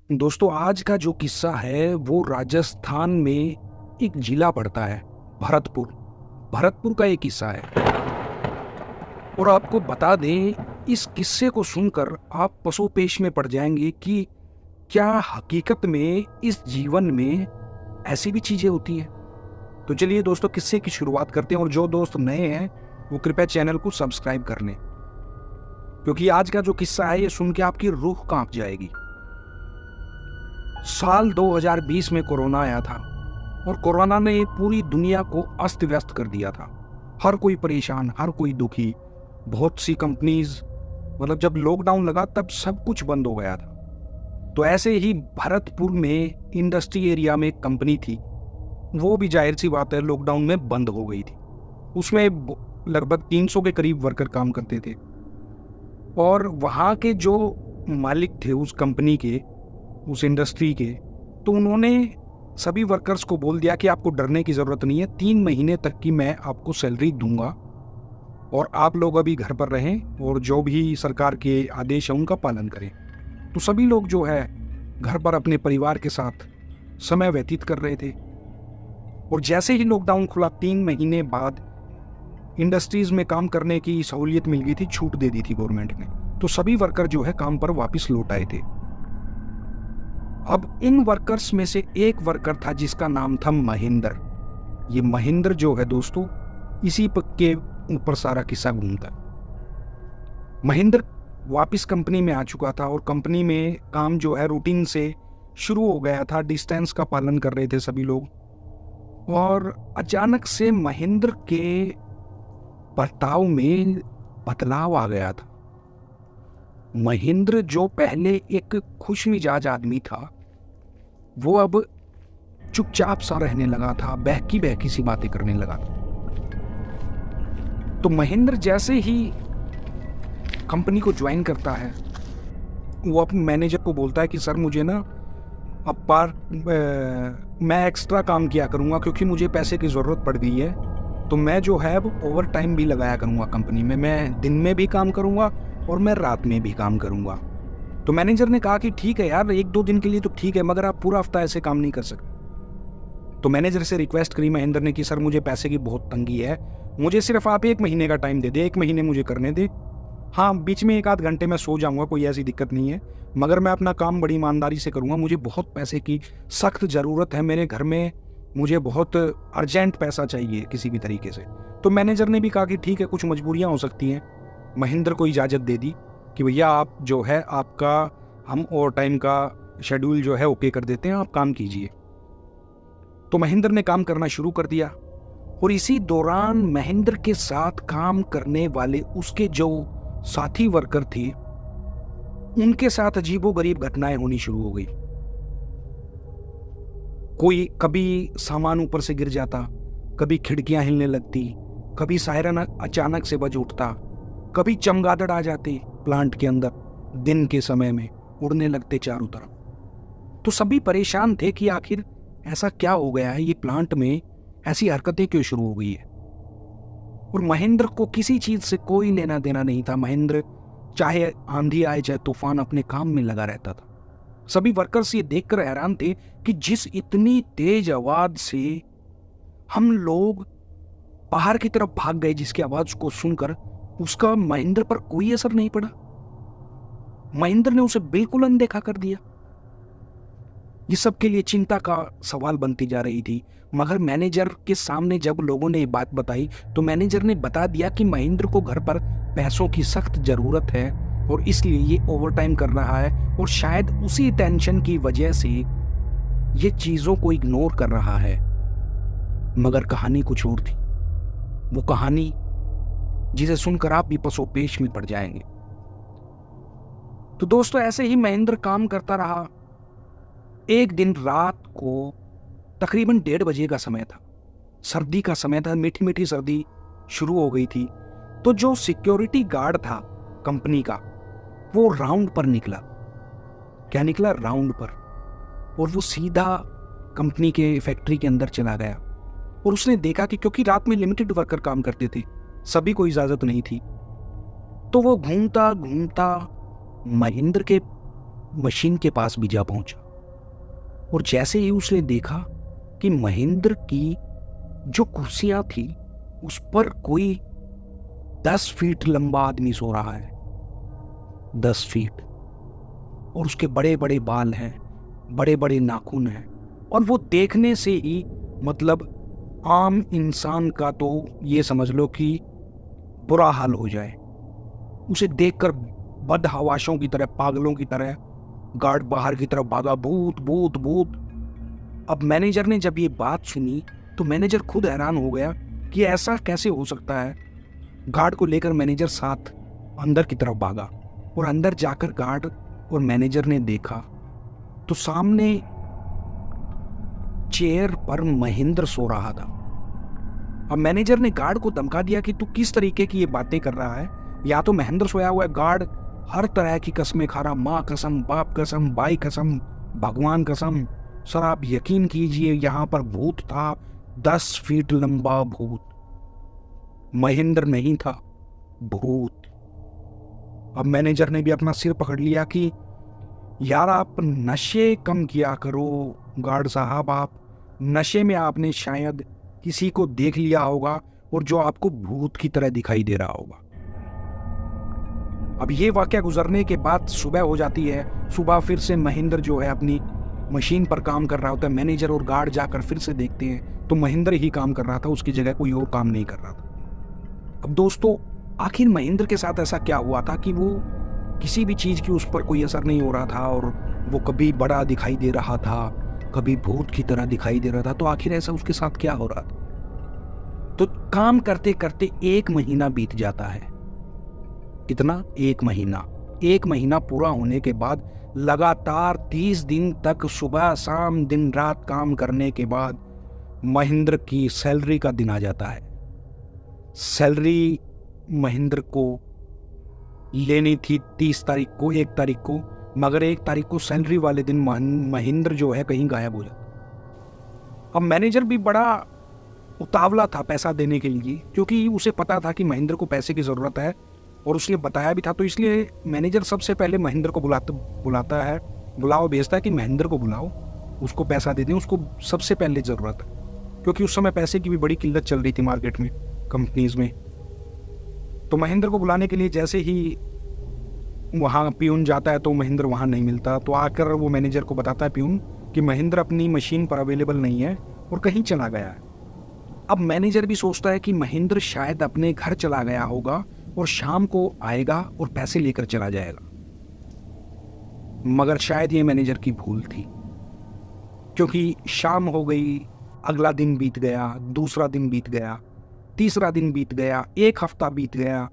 दोस्तों, आज का जो किस्सा है वो राजस्थान में एक जिला पड़ता है, भरतपुर। भरतपुर का एक किस्सा है और आपको बता दें, इस किस्से को सुनकर आप पसोपेश में पड़ जाएंगे कि क्या हकीकत में इस जीवन में ऐसी भी चीजें होती हैं। तो चलिए दोस्तों, किस्से की शुरुआत करते हैं और जो दोस्त नए हैं वो कृपया चैनल को सब्सक्राइब कर लें, क्योंकि आज का जो किस्सा है ये सुन के आपकी रूह कांप जाएगी। साल 2020 में कोरोना आया था और कोरोना ने पूरी दुनिया को अस्त व्यस्त कर दिया था। हर कोई परेशान, हर कोई दुखी। बहुत सी कंपनीज, मतलब जब लॉकडाउन लगा तब सब कुछ बंद हो गया था। तो ऐसे ही भरतपुर में इंडस्ट्री एरिया में एक कंपनी थी, वो भी जाहिर सी बात है लॉकडाउन में बंद हो गई थी। उसमें लगभग 300 के करीब वर्कर काम करते थे और वहाँ के जो मालिक थे उस कंपनी के, उस इंडस्ट्री के, तो उन्होंने सभी वर्कर्स को बोल दिया कि आपको डरने की ज़रूरत नहीं है, 3 महीने तक की मैं आपको सैलरी दूंगा और आप लोग अभी घर पर रहें और जो भी सरकार के आदेश हैं उनका पालन करें। तो सभी लोग जो है घर पर अपने परिवार के साथ समय व्यतीत कर रहे थे और जैसे ही लॉकडाउन खुला 3 महीने बाद इंडस्ट्रीज में काम करने की सहूलियत मिल गई थी, छूट दे दी थी गवर्नमेंट ने। तो सभी वर्कर जो है काम पर वापस लौट आए थे। अब इन वर्कर्स में से एक वर्कर था जिसका नाम था महेंद्र। ये महेंद्र जो है दोस्तों, इसी के ऊपर सारा किस्सा घूमता है। महेंद्र वापस कंपनी में आ चुका था और कंपनी में काम जो है रूटीन से शुरू हो गया था। डिस्टेंस का पालन कर रहे थे सभी लोग और अचानक से महेंद्र के बर्ताव में बदलाव आ गया था। महेंद्र जो पहले एक खुश मिजाज आदमी था, वो अब चुपचाप सा रहने लगा था, बहकी बहकी सी बातें करने लगा था। तो महेंद्र जैसे ही कंपनी को ज्वाइन करता है, वो अपने मैनेजर को बोलता है कि सर मुझे ना अब मैं एक्स्ट्रा काम किया करूँगा क्योंकि मुझे पैसे की ज़रूरत पड़ गई है। तो मैं जो है वो ओवर टाइम भी लगाया करूँगा कंपनी में। मैं दिन में भी काम करूँगा और मैं रात में भी काम करूँगा। तो मैनेजर ने कहा कि ठीक है यार, 1-2 दिन के लिए तो ठीक है, मगर आप पूरा हफ्ता ऐसे काम नहीं कर सकते। तो मैनेजर से रिक्वेस्ट करी महेंद्र ने कि सर मुझे पैसे की बहुत तंगी है, मुझे सिर्फ आप 1 महीने का टाइम दे दे, 1 महीने मुझे करने दे। हाँ, बीच में 1 आध घंटे मैं सो जाऊँगा, कोई ऐसी दिक्कत नहीं है, मगर मैं अपना काम बड़ी ईमानदारी से करूँगा। मुझे बहुत पैसे की सख्त ज़रूरत है, मेरे घर में मुझे बहुत अर्जेंट पैसा चाहिए किसी भी तरीके से। तो मैनेजर ने भी कहा कि ठीक है, कुछ मजबूरियाँ हो सकती हैं। महेंद्र को इजाज़त दे दी कि भैया आप जो है आपका हम ओवर टाइम का शेड्यूल जो है ओके कर देते हैं, आप काम कीजिए। तो महेंद्र ने काम करना शुरू कर दिया और इसी दौरान महेंद्र के साथ काम करने वाले उसके जो साथी वर्कर थे, उनके साथ अजीबोगरीब घटनाएं होनी शुरू हो गई। कोई कभी सामान ऊपर से गिर जाता, कभी खिड़कियां हिलने लगती, कभी सायरन अचानक से बज उठता, कभी चमगादड़ आ जाते प्लांट के अंदर, दिन के समय में उड़ने लगते चारों तरफ। तो सभी परेशान थे कि आखिर ऐसा क्या हो गया है, ये प्लांट में ऐसी हरकतें क्यों शुरू हो गई है। और महेंद्र को किसी चीज से कोई लेना देना नहीं था। महेंद्र चाहे आंधी आए चाहे तूफान अपने काम में लगा रहता था। सभी वर्कर्स ये देखकर हैरान थे कि जिस इतनी तेज आवाज से हम लोग बाहर की तरफ भाग गए, जिसकी आवाज को सुनकर, उसका महेंद्र पर कोई असर नहीं पड़ा। महेंद्र ने उसे बिल्कुल अनदेखा कर दिया। ये सबके लिए चिंता का सवाल बनती जा रही थी। मगर मैनेजर के सामने जब लोगों ने ये बात बताई तो मैनेजर ने बता दिया कि महेंद्र को घर पर पैसों की सख्त जरूरत है और इसलिए ये ओवरटाइम कर रहा है और शायद उसी टेंशन की वजह से ये चीजों को इग्नोर कर रहा है। मगर कहानी कुछ और थी। वो कहानी जिसे सुनकर आप भी पसोपेश में पड़ जाएंगे। तो दोस्तों, ऐसे ही महेंद्र काम करता रहा। एक दिन रात को तकरीबन 1:30 बजे का समय था, सर्दी का समय था, मीठी मीठी सर्दी शुरू हो गई थी। तो जो सिक्योरिटी गार्ड था कंपनी का, वो राउंड पर निकला। क्या निकला? राउंड पर। और वो सीधा कंपनी के फैक्ट्री के अंदर चला गया और उसने देखा कि क्योंकि रात में लिमिटेड वर्कर काम करते थे, सभी को इजाजत नहीं थी, तो वो घूमता घूमता महेंद्र के मशीन के पास भी जा पहुंचा और जैसे ही उसने देखा कि महेंद्र की जो कुर्सियां थी उस पर कोई 10 फीट लंबा आदमी सो रहा है, 10 फीट, और उसके बड़े बड़े बाल हैं, बड़े बड़े नाखून हैं, और वो देखने से ही मतलब आम इंसान का तो ये समझ लो कि बुरा हाल हो जाए। उसे देखकर बदहवाशों की तरह, पागलों की तरह गार्ड बाहर की तरफ भागा, भूत भूत भूत। अब मैनेजर ने जब ये बात सुनी तो मैनेजर खुद हैरान हो गया कि ऐसा कैसे हो सकता है। गार्ड को लेकर मैनेजर साथ अंदर की तरफ भागा और अंदर जाकर गार्ड और मैनेजर ने देखा तो सामने चेयर पर महेंद्र सो रहा था। अब मैनेजर ने गार्ड को धमका दिया कि तू किस तरीके की ये बातें कर रहा है, या तो महेंद्र सोया हुआ है। गार्ड हर तरह की कस्में खा रहा, माँ कसम, बाप कसम, भाई कसम, भगवान कसम, सर आप यकीन कीजिए यहाँ पर भूत था, 10 फीट लंबा भूत। महेंद्र नहीं था, भूत। अब मैनेजर ने भी अपना सिर पकड़ लिया कि यार आप नशे कम किया करो गार्ड साहब, आप नशे में आपने शायद किसी को देख लिया होगा और जो आपको भूत की तरह दिखाई दे रहा होगा। अब ये वाकया गुजरने के बाद सुबह हो जाती है। सुबह फिर से महेंद्र जो है अपनी मशीन पर काम कर रहा होता है। मैनेजर और गार्ड जाकर फिर से देखते हैं तो महेंद्र ही काम कर रहा था, उसकी जगह कोई और काम नहीं कर रहा था। अब दोस्तों, आखिर महेंद्र के साथ ऐसा क्या हुआ था कि वो किसी भी चीज़ की उस पर कोई असर नहीं हो रहा था और वो कभी बड़ा दिखाई दे रहा था, कभी भूत की तरह दिखाई दे रहा था। तो आखिर ऐसा उसके साथ क्या हो रहा था? तो काम करते करते 1 महीना बीत जाता है। कितना? 1 महीना। 1 महीना पूरा होने के बाद लगातार 30 दिन तक सुबह शाम दिन रात काम करने के बाद महेंद्र की सैलरी का दिन आ जाता है। सैलरी महेंद्र को लेनी थी 30 तारीख को, 1 तारीख को, मगर 1 तारीख को सैलरी वाले दिन महेंद्र जो है कहीं गायब हो जाता। अब मैनेजर भी बड़ा उतावला था पैसा देने के लिए, क्योंकि उसे पता था कि महेंद्र को पैसे की ज़रूरत है और उसने बताया भी था। तो इसलिए मैनेजर सबसे पहले महेंद्र को बुलाता है, बुलाओ भेजता है कि महेंद्र को बुलाओ, उसको पैसा दे दें, उसको सबसे पहले ज़रूरत है। क्योंकि उस समय पैसे की भी बड़ी किल्लत चल रही थी मार्केट में, कंपनीज में। तो महेंद्र को बुलाने के लिए जैसे ही वहाँ प्यून जाता है तो महेंद्र वहाँ नहीं मिलता। तो आकर वो मैनेजर को बताता है प्यून कि महेंद्र अपनी मशीन पर अवेलेबल नहीं है और कहीं चला गया है। अब मैनेजर भी सोचता है कि महेंद्र शायद अपने घर चला गया होगा और शाम को आएगा और पैसे लेकर चला जाएगा, मगर शायद ये मैनेजर की भूल थी। क्योंकि शाम हो गई, अगला दिन बीत गया, दूसरा दिन बीत गया, तीसरा दिन बीत गया, 1 हफ्ता बीत गया।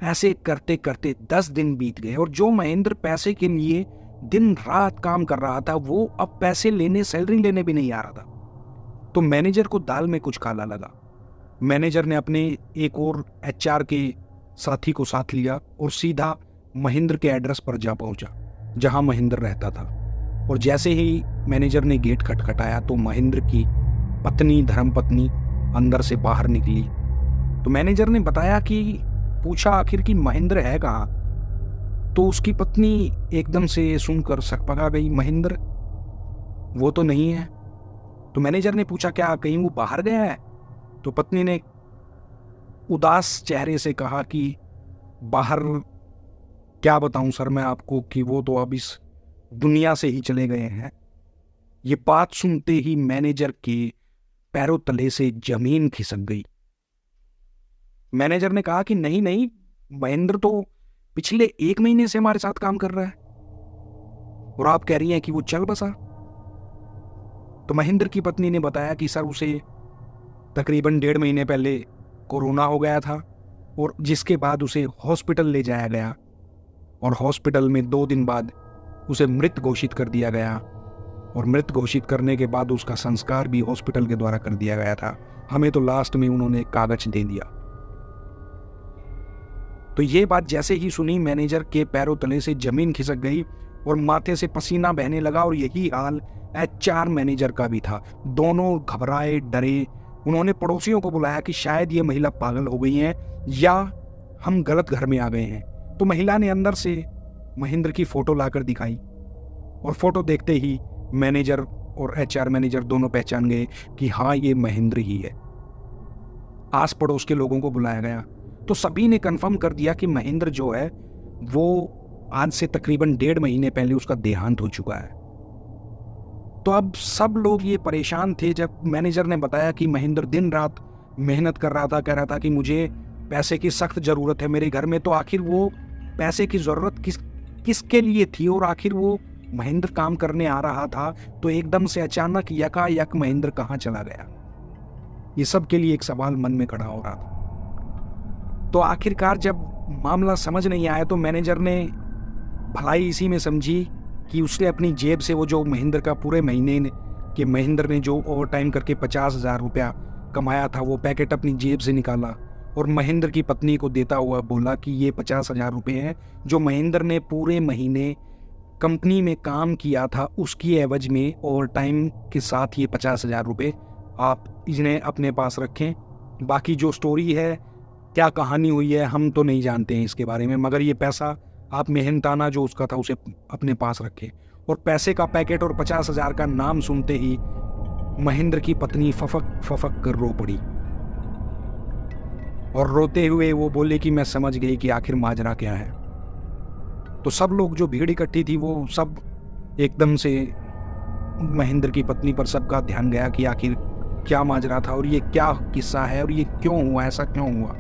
ऐसे करते करते 10 दिन बीत गए और जो महेंद्र पैसे के लिए दिन रात काम कर रहा था वो अब पैसे लेने, सैलरी लेने भी नहीं आ रहा था। तो मैनेजर को दाल में कुछ काला लगा। मैनेजर ने अपने एक और HR के साथी को साथ लिया और सीधा महेंद्र के एड्रेस पर जा पहुंचा जहां महेंद्र रहता था। और जैसे ही मैनेजर ने गेट खटखटाया तो महेंद्र की पत्नी, धर्मपत्नी अंदर से बाहर निकली। तो मैनेजर ने बताया कि पूछा आखिर कि महेंद्र है कहाँ। तो उसकी पत्नी एकदम से सुनकर सकपका गई, महेंद्र वो तो नहीं है। तो मैनेजर ने पूछा क्या कहीं वो बाहर गया है? तो पत्नी ने उदास चेहरे से कहा कि बाहर क्या बताऊं सर मैं आपको कि वो तो अब इस दुनिया से ही चले गए हैं। ये बात सुनते ही मैनेजर के पैरों तले से जमीन खिसक गई। मैनेजर ने कहा कि नहीं नहीं, महेंद्र तो पिछले 1 महीने से हमारे साथ काम कर रहा है और आप कह रही हैं कि वो चल बसा। तो महेंद्र की पत्नी ने बताया कि सर उसे तकरीबन 1.5 महीने पहले कोरोना हो गया था और जिसके बाद उसे हॉस्पिटल ले जाया गया और हॉस्पिटल में 2 दिन बाद उसे मृत घोषित कर दिया गया और मृत घोषित करने के बाद उसका संस्कार भी हॉस्पिटल के द्वारा कर दिया गया था। हमें तो लास्ट में उन्होंने कागज दे दिया। तो ये बात जैसे ही सुनी मैनेजर के पैरों तले से जमीन खिसक गई और माथे से पसीना बहने लगा। और यही हाल HR मैनेजर का भी था। दोनों घबराए, डरे। उन्होंने पड़ोसियों को बुलाया कि शायद ये महिला पागल हो गई है या हम गलत घर में आ गए हैं। तो महिला ने अंदर से महेंद्र की फोटो लाकर दिखाई और फोटो देखते ही मैनेजर और एचआर मैनेजर दोनों पहचान गए कि हाँ, ये महेंद्र ही है। आस पड़ोस के लोगों को बुलाया गया तो सभी ने कंफर्म कर दिया कि महेंद्र जो है वो आज से तकरीबन 1.5 महीने पहले उसका देहांत हो चुका है। तो अब सब लोग ये परेशान थे जब मैनेजर ने बताया कि महेंद्र दिन रात मेहनत कर रहा था, कह रहा था कि मुझे पैसे की सख्त ज़रूरत है मेरे घर में। तो आखिर वो पैसे की ज़रूरत किसके लिए थी, और आखिर वो महेंद्र काम करने आ रहा था तो एकदम से अचानक यकायक महेंद्र कहाँ चला गया? ये सब के लिए एक सवाल मन में खड़ा हो रहा था। तो आखिरकार जब मामला समझ नहीं आया तो मैनेजर ने भलाई इसी में समझी कि उसने अपनी जेब से वो जो महेंद्र का पूरे महीने के महेंद्र ने जो ओवर टाइम करके 50,000 रुपया कमाया था वो पैकेट अपनी जेब से निकाला और महेंद्र की पत्नी को देता हुआ बोला कि ये 50,000 रुपये हैं जो महेंद्र ने पूरे महीने कंपनी में काम किया था उसकी एवज में ओवर टाइम के साथ ये 50,000 रुपये आप इन्हें अपने पास रखें। बाकी जो स्टोरी है, क्या कहानी हुई है, हम तो नहीं जानते हैं इसके बारे में, मगर ये पैसा आप मेहनताना जो उसका था उसे अपने पास रखें। और पैसे का पैकेट और 50,000 का नाम सुनते ही महेंद्र की पत्नी फफक फफक कर रो पड़ी और रोते हुए वो बोले कि मैं समझ गई कि आखिर माजरा क्या है। तो सब लोग, जो भीड़ इकट्ठी थी, वो सब एकदम से महेंद्र की पत्नी पर सबका ध्यान गया कि आखिर क्या माजरा था और ये क्या किस्सा है और ये क्यों हुआ, ऐसा क्यों हुआ।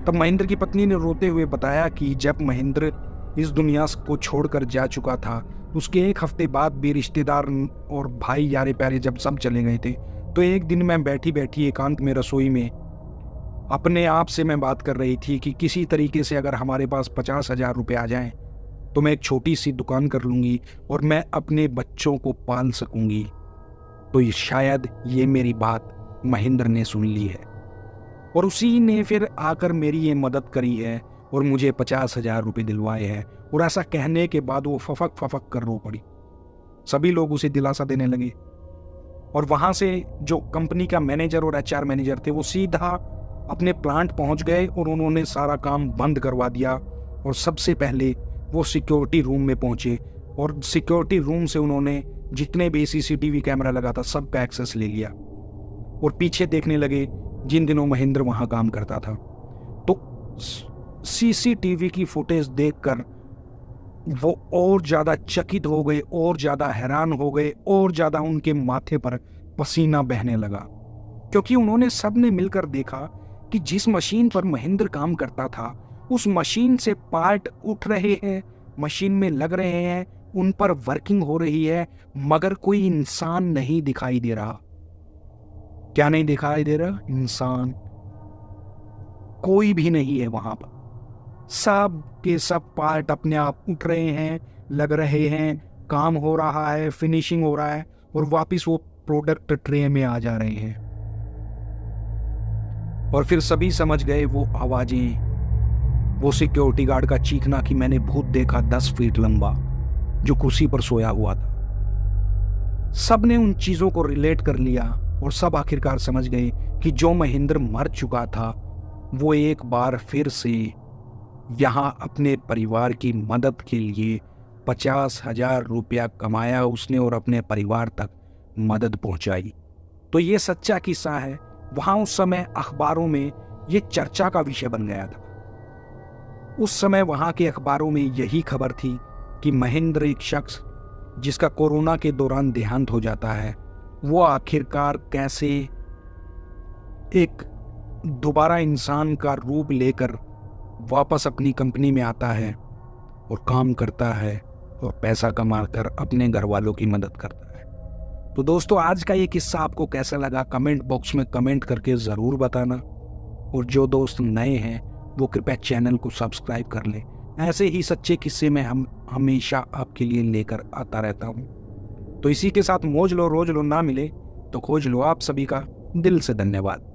तब महेंद्र की पत्नी ने रोते हुए बताया कि जब महेंद्र इस दुनिया को छोड़कर जा चुका था उसके 1 हफ्ते बाद भी रिश्तेदार और भाई यारे प्यारे जब सब चले गए थे तो एक दिन मैं बैठी बैठी एकांत में रसोई में अपने आप से मैं बात कर रही थी कि किसी तरीके से अगर हमारे पास 50,000 रुपये आ जाएं तो मैं एक छोटी सी दुकान कर लूँगी और मैं अपने बच्चों को पाल सकूँगी। तो शायद ये मेरी बात महेंद्र ने सुन ली है और उसी ने फिर आकर मेरी ये मदद करी है और मुझे 50,000 रुपये दिलवाए हैं। और ऐसा कहने के बाद वो फफक फफक कर रो पड़ी। सभी लोग उसे दिलासा देने लगे और वहाँ से जो कंपनी का मैनेजर और एचआर मैनेजर थे वो सीधा अपने प्लांट पहुँच गए और उन्होंने सारा काम बंद करवा दिया। और सबसे पहले वो सिक्योरिटी रूम में पहुँचे और सिक्योरिटी रूम से उन्होंने जितने भी सीसीटीवी कैमरा लगा था सब का एक्सेस ले लिया और पीछे देखने लगे जिन दिनों महेंद्र वहाँ काम करता था। तो सीसीटीवी की फुटेज देखकर वो और ज़्यादा चकित हो गए, और ज़्यादा हैरान हो गए, और ज़्यादा उनके माथे पर पसीना बहने लगा, क्योंकि उन्होंने सबने मिलकर देखा कि जिस मशीन पर महेंद्र काम करता था उस मशीन से पार्ट उठ रहे हैं, मशीन में लग रहे हैं, उन पर वर्किंग हो रही है, मगर कोई इंसान नहीं दिखाई दे रहा। क्या नहीं दिखाई दे रहा? इंसान कोई भी नहीं है वहां पर। सब के सब पार्ट अपने आप उठ रहे हैं, लग रहे हैं, काम हो रहा है, फिनिशिंग हो रहा है और वापस वो प्रोडक्ट ट्रे में आ जा रहे हैं। और फिर सभी समझ गए वो आवाजें, वो सिक्योरिटी गार्ड का चीखना कि मैंने भूत देखा 10 फीट लंबा जो कुर्सी पर सोया हुआ था। सब ने उन चीजों को रिलेट कर लिया और सब आखिरकार समझ गए कि जो महेंद्र मर चुका था वो एक बार फिर से यहाँ अपने परिवार की मदद के लिए 50,000 रुपया कमाया उसने और अपने परिवार तक मदद पहुंचाई। तो ये सच्चा किस्सा है। वहाँ उस समय अखबारों में ये चर्चा का विषय बन गया था। उस समय वहाँ के अखबारों में यही खबर थी कि महेंद्र, एक शख्स जिसका कोरोना के दौरान देहांत हो जाता है, वो आखिरकार कैसे एक दोबारा इंसान का रूप लेकर वापस अपनी कंपनी में आता है और काम करता है और पैसा कमाकर अपने घर वालों की मदद करता है। तो दोस्तों, आज का ये किस्सा आपको कैसा लगा कमेंट बॉक्स में कमेंट करके ज़रूर बताना। और जो दोस्त नए हैं वो कृपया चैनल को सब्सक्राइब कर लें। ऐसे ही सच्चे किस्से में हम हमेशा आपके लिए लेकर आता रहता हूँ। तो इसी के साथ मौज लो रोज लो, ना मिले तो खोज लो। आप सभी का दिल से धन्यवाद।